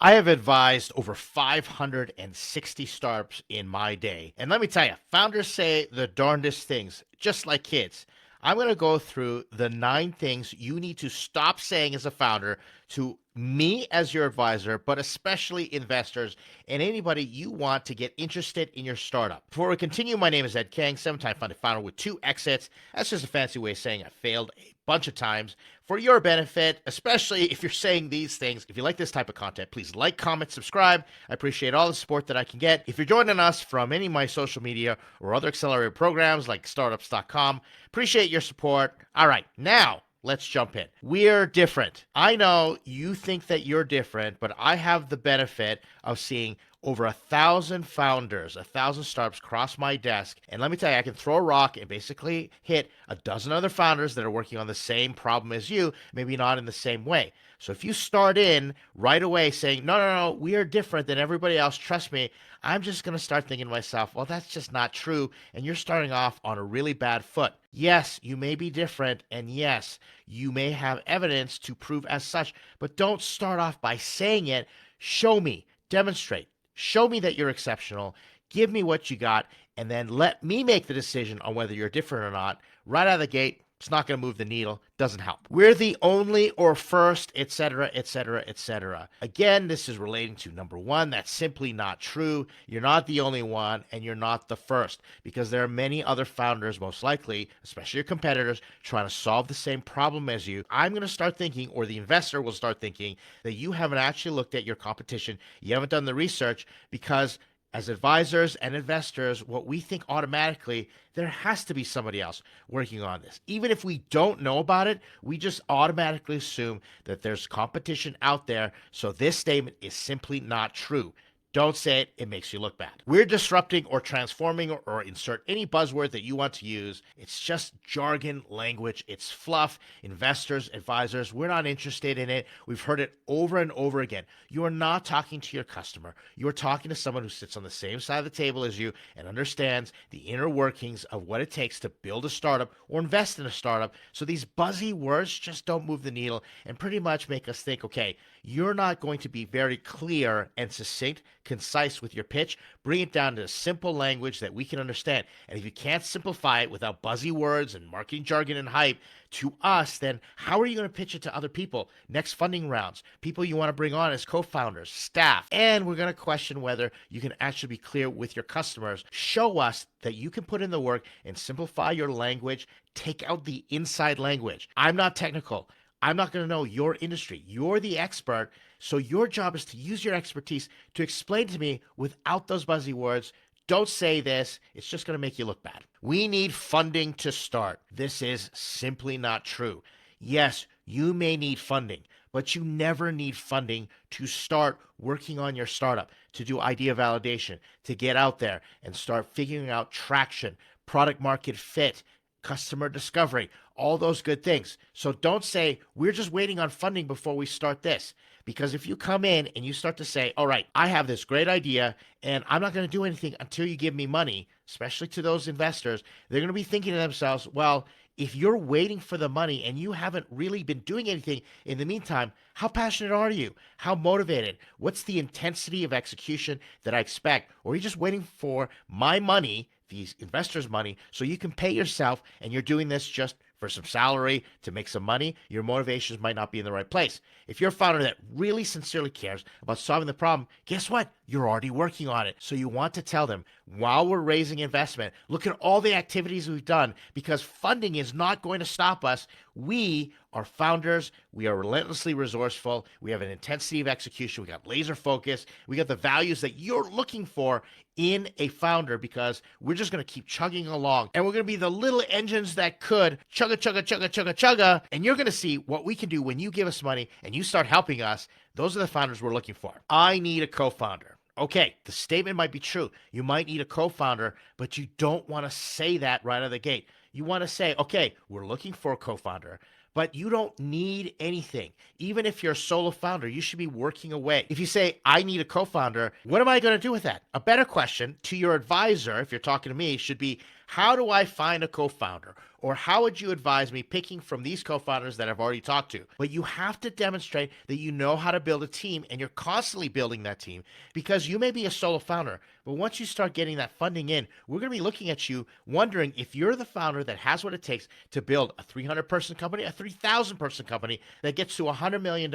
I have advised over 560 startups in my day. And let me tell you, founders say the darndest things, just like kids. I'm going to go through the 9 things you need to stop saying as a founder to me as your advisor, but especially investors and anybody you want to get interested in your startup. Before we continue, my name is Ed Kang, 7-time founding founder with 2 exits. That's just a fancy way of saying I failed a bunch of times. For your benefit, especially if you're saying these things, if you like this type of content, please like, comment, subscribe. I appreciate all the support that I can get. If you're joining us from any of my social media or other accelerator programs like startups.com, appreciate your support. All right, now let's jump in. We're different. I know you think that you're different, but I have the benefit of seeing over 1,000 founders, 1,000 startups cross my desk. And let me tell you, I can throw a rock and basically hit a dozen other founders that are working on the same problem as you, maybe not in the same way. So if you start in right away saying, no, we are different than everybody else, trust me, I'm just going to start thinking to myself, well, that's just not true. And you're starting off on a really bad foot. Yes, you may be different. And yes, you may have evidence to prove as such, but don't start off by saying it. Show me, demonstrate. Show me that you're exceptional. Give me what you got, and then let me make the decision on whether you're different or not. Right out of the gate, it's not going to move the needle. Doesn't help. We're the only or first, etc., etc., etc. Again, this is relating to number 1. That's simply not true. You're not the only one, and you're not the first, because there are many other founders, most likely, especially your competitors, trying to solve the same problem as you. I'm going to start thinking, or the investor will start thinking, that you haven't actually looked at your competition. You haven't done the research, because as advisors and investors, what we think automatically, there has to be somebody else working on this. Even if we don't know about it, we just automatically assume that there's competition out there. So this statement is simply not true. Don't say it. It makes you look bad. We're disrupting or transforming or insert any buzzword that you want to use. It's just jargon language. It's fluff. Investors, advisors, we're not interested in it. We've heard it over and over again. You are not talking to your customer. You are talking to someone who sits on the same side of the table as you and understands the inner workings of what it takes to build a startup or invest in a startup. So these buzzy words just don't move the needle and pretty much make us think, okay, you're not going to be very clear and succinct, concise with your pitch. Bring it down to simple language that we can understand. And if you can't simplify it without buzzy words and marketing jargon and hype to us, then how are you going to pitch it to other people? Next funding rounds, people you want to bring on as co-founders, staff. And we're going to question whether you can actually be clear with your customers. Show us that you can put in the work and simplify your language. Take out the inside language. I'm not technical. I'm not going to know your industry. You're the expert. So your job is to use your expertise to explain to me without those buzzy words. Don't say this. It's just going to make you look bad. We need funding to start. This is simply not true. Yes, you may need funding, but you never need funding to start working on your startup, to do idea validation, to get out there and start figuring out traction, product market fit, customer discovery, all those good things. So don't say, we're just waiting on funding before we start this. Because if you come in and you start to say, all right, I have this great idea and I'm not going to do anything until you give me money, especially to those investors, they're going to be thinking to themselves, well, if you're waiting for the money and you haven't really been doing anything in the meantime, how passionate are you? How motivated? What's the intensity of execution that I expect? Or are you just waiting for my money, these investors' money, so you can pay yourself and you're doing this just for some salary to make some money? Your motivations might not be in the right place. If you're a founder that really sincerely cares about solving the problem, guess what? You're already working on it. So you want to tell them, while we're raising investment, look at all the activities we've done, because funding is not going to stop us. We are founders. We are relentlessly resourceful. We have an intensity of execution. We got laser focus. We got the values that you're looking for in a founder, because we're just going to keep chugging along, and we're going to be the little engines that could chugga, chugga, chugga, chugga, chugga. And you're going to see what we can do when you give us money and you start helping us. Those are the founders we're looking for. I need a co-founder. Okay, the statement might be true. You might need a co-founder, but you don't want to say that right out of the gate. You want to say, okay, we're looking for a co-founder, but you don't need anything. Even if you're a solo founder, you should be working away. If you say, I need a co-founder, what am I going to do with that? A better question to your advisor, if you're talking to me, should be, How do I find a co-founder? Or how would you advise me picking from these co-founders that I've already talked to? But you have to demonstrate that you know how to build a team and you're constantly building that team, because you may be a solo founder, but once you start getting that funding in, we're going to be looking at you wondering if you're the founder that has what it takes to build a 300 person company, a 3,000 person company that gets to $100 million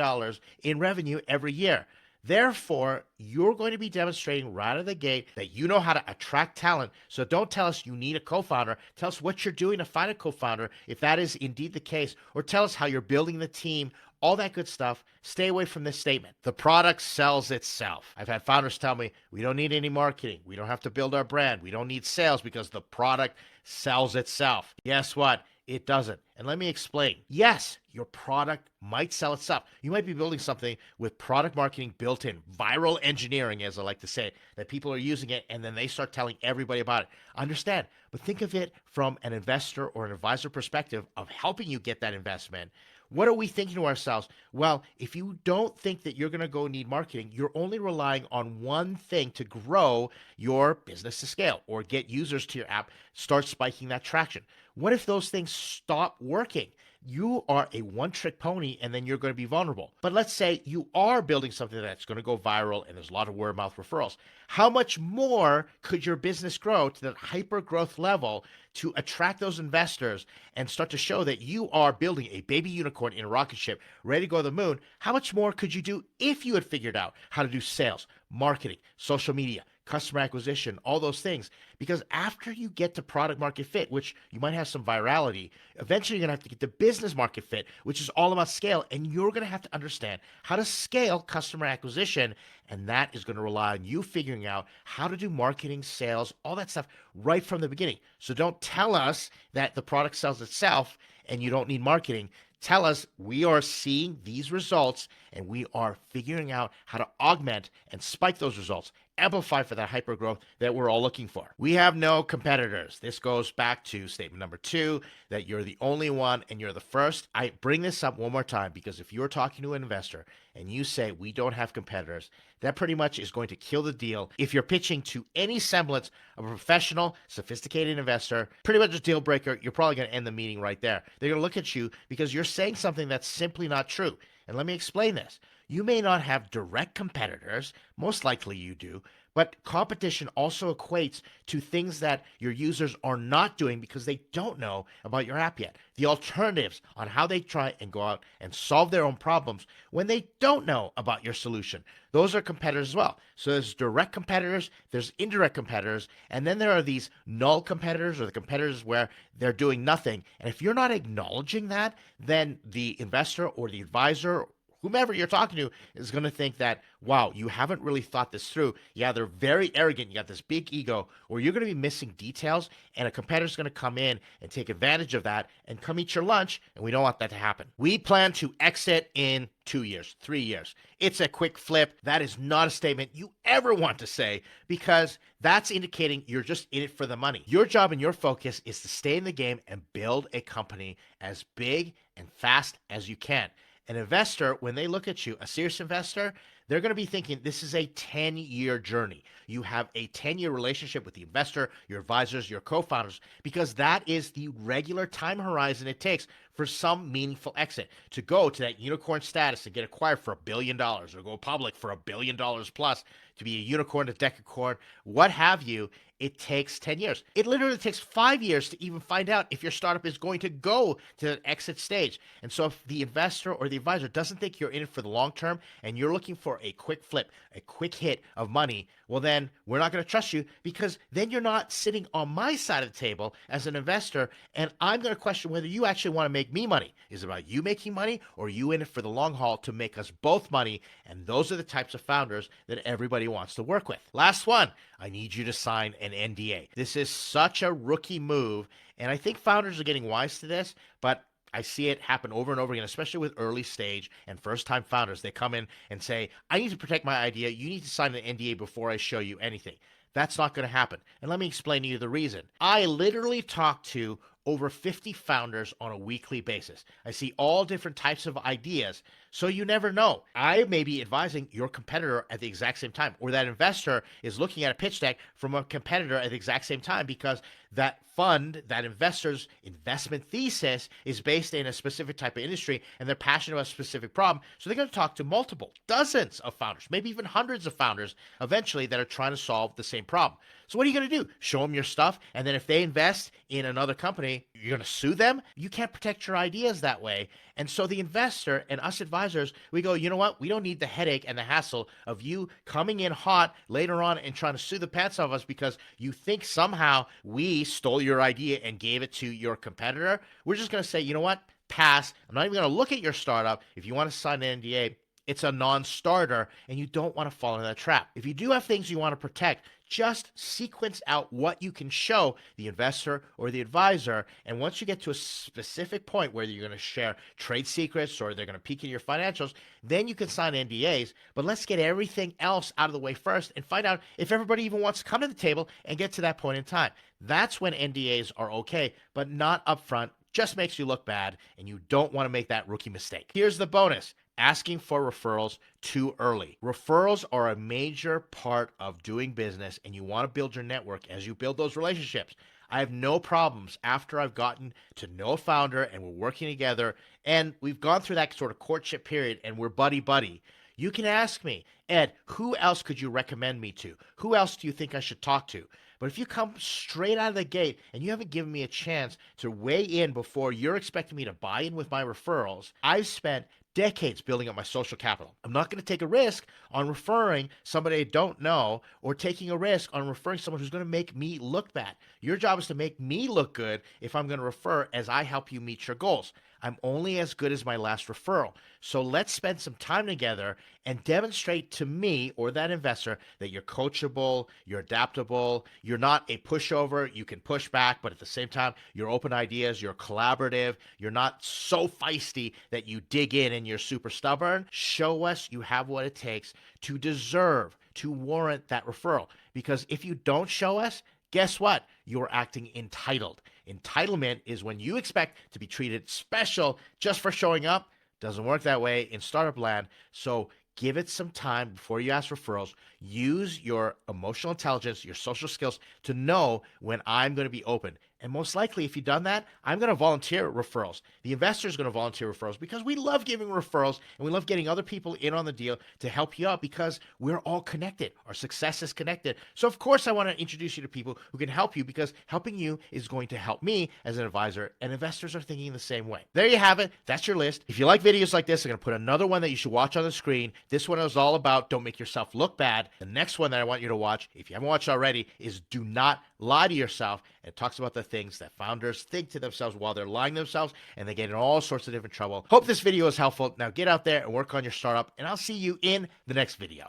in revenue every year. Therefore, you're going to be demonstrating right out of the gate that you know how to attract talent. So don't tell us you need a co-founder. Tell us what you're doing to find a co-founder, if that is indeed the case, or tell us how you're building the team, all that good stuff. Stay away from this statement. The product sells itself. I've had founders tell me, we don't need any marketing. We don't have to build our brand. We don't need sales because the product sells itself. Guess what? It doesn't. And let me explain. Yes, your product might sell itself. You might be building something with product marketing built in, viral engineering, as I like to say, that people are using it and then they start telling everybody about it. Understand, but think of it from an investor or an advisor perspective of helping you get that investment. What are we thinking to ourselves? Well, if you don't think that you're going to go need marketing, you're only relying on one thing to grow your business to scale or get users to your app, start spiking that traction. What if those things stop working? You are a one-trick pony and then you're going to be vulnerable. But let's say you are building something that's going to go viral and there's a lot of word-of-mouth referrals. How much more could your business grow to that hyper-growth level to attract those investors and start to show that you are building a baby unicorn in a rocket ship ready to go to the moon? How much more could you do if you had figured out how to do sales, marketing, social media, customer acquisition, all those things? Because after you get to product market fit, which you might have some virality, eventually you're going to have to get to business market fit, which is all about scale. And you're going to have to understand how to scale customer acquisition. And that is going to rely on you figuring out how to do marketing, sales, all that stuff right from the beginning. So don't tell us that the product sells itself and you don't need marketing. Tell us we are seeing these results and we are figuring out how to augment and spike those results, amplify for that hyper growth that we're all looking for. We have no competitors. This goes back to statement number 2, that you're the only one and you're the first. I bring this up one more time because if you're talking to an investor and you say we don't have competitors, that pretty much is going to kill the deal. If you're pitching to any semblance of a professional, sophisticated investor, pretty much a deal breaker, you're probably going to end the meeting right there. They're going to look at you because you're saying something that's simply not true. And let me explain this. You may not have direct competitors, most likely you do, but competition also equates to things that your users are not doing because they don't know about your app yet. The alternatives on how they try and go out and solve their own problems when they don't know about your solution. Those are competitors as well. So there's direct competitors, there's indirect competitors, and then there are these null competitors or the competitors where they're doing nothing. And if you're not acknowledging that, then the investor or the advisor, whomever you're talking to, is going to think that, wow, you haven't really thought this through. Yeah, they're very arrogant. You got this big ego, or you're going to be missing details, and a competitor's going to come in and take advantage of that and come eat your lunch, and we don't want that to happen. We plan to exit in 2 years, 3 years. It's a quick flip. That is not a statement you ever want to say because that's indicating you're just in it for the money. Your job and your focus is to stay in the game and build a company as big and fast as you can. An investor, when they look at you, a serious investor, they're going to be thinking this is a 10-year journey. You have a 10-year relationship with the investor, your advisors, your co-founders, because that is the regular time horizon it takes for some meaningful exit to go to that unicorn status and get acquired for $1 billion or go public for $1 billion plus to be a unicorn, a decacorn, what have you. It takes 10 years. It literally takes 5 years to even find out if your startup is going to go to that exit stage. And so if the investor or the advisor doesn't think you're in it for the long term and you're looking for a quick flip, a quick hit of money, well, then we're not going to trust you because then you're not sitting on my side of the table as an investor. And I'm going to question whether you actually want to make me money. Is it about you making money or are you in it for the long haul to make us both money? And those are the types of founders that everybody wants to work with. Last one, I need you to sign an NDA. This is such a rookie move. And I think founders are getting wise to this, but I see it happen over and over again, especially with early stage and first time founders. They come in and say, I need to protect my idea. You need to sign an NDA before I show you anything. That's not going to happen. And let me explain to you the reason. I literally talk to over 50 founders on a weekly basis. I see all different types of ideas. So you never know. I may be advising your competitor at the exact same time, or that investor is looking at a pitch deck from a competitor at the exact same time because that fund, that investor's investment thesis is based in a specific type of industry and they're passionate about a specific problem. So they're going to talk to multiple, dozens of founders, maybe even hundreds of founders eventually that are trying to solve the same problem. So what are you going to do? Show them your stuff. And then if they invest in another company, you're going to sue them? You can't protect your ideas that way. And so the investor and us advisors, we go, you know what? We don't need the headache and the hassle of you coming in hot later on and trying to sue the pants off us because you think somehow we stole your idea and gave it to your competitor. We're just going to say, you know what? Pass. I'm not even going to look at your startup. If you want to sign an NDA, it's a non-starter and you don't want to fall into that trap. If you do have things you want to protect, just sequence out what you can show the investor or the advisor. And once you get to a specific point where you're going to share trade secrets or they're going to peek in your financials, then you can sign NDAs. But let's get everything else out of the way first and find out if everybody even wants to come to the table and get to that point in time. That's when NDAs are okay, but not upfront. Just makes you look bad, and you don't want to make that rookie mistake. Here's the bonus: asking for referrals too early. Referrals are a major part of doing business, and you want to build your network as you build those relationships. I have no problems after I've gotten to know a founder and we're working together and we've gone through that sort of courtship period and we're buddy-buddy. You can ask me, Ed, who else could you recommend me to? Who else do you think I should talk to? But if you come straight out of the gate and you haven't given me a chance to weigh in before you're expecting me to buy in with my referrals, I've spent decades building up my social capital. I'm not going to take a risk on referring somebody I don't know or taking a risk on referring someone who's going to make me look bad. Your job is to make me look good if I'm going to refer as I help you meet your goals. I'm only as good as my last referral. So let's spend some time together and demonstrate to me or that investor that you're coachable, you're adaptable, you're not a pushover, you can push back, but at the same time, you're open ideas, you're collaborative, you're not so feisty that you dig in and you're super stubborn. Show us you have what it takes to deserve, to warrant that referral. Because if you don't show us, guess what? You're acting entitled. Entitlement is when you expect to be treated special just for showing up. Doesn't work that way in startup land. So give it some time before you ask referrals. Use your emotional intelligence, your social skills to know when I'm going to be open. And most likely, if you've done that, I'm going to volunteer referrals. The investor is going to volunteer referrals because we love giving referrals and we love getting other people in on the deal to help you out because we're all connected. Our success is connected. So, of course, I want to introduce you to people who can help you because helping you is going to help me as an advisor, and investors are thinking the same way. There you have it. That's your list. If you like videos like this, I'm going to put another one that you should watch on the screen. This one is all about don't make yourself look bad. The next one that I want you to watch, if you haven't watched already, is do not lie to yourself. It talks about the things that founders think to themselves while they're lying to themselves, and they get in all sorts of different trouble. Hope this video is helpful. Now get out there and work on your startup, and I'll see you in the next video.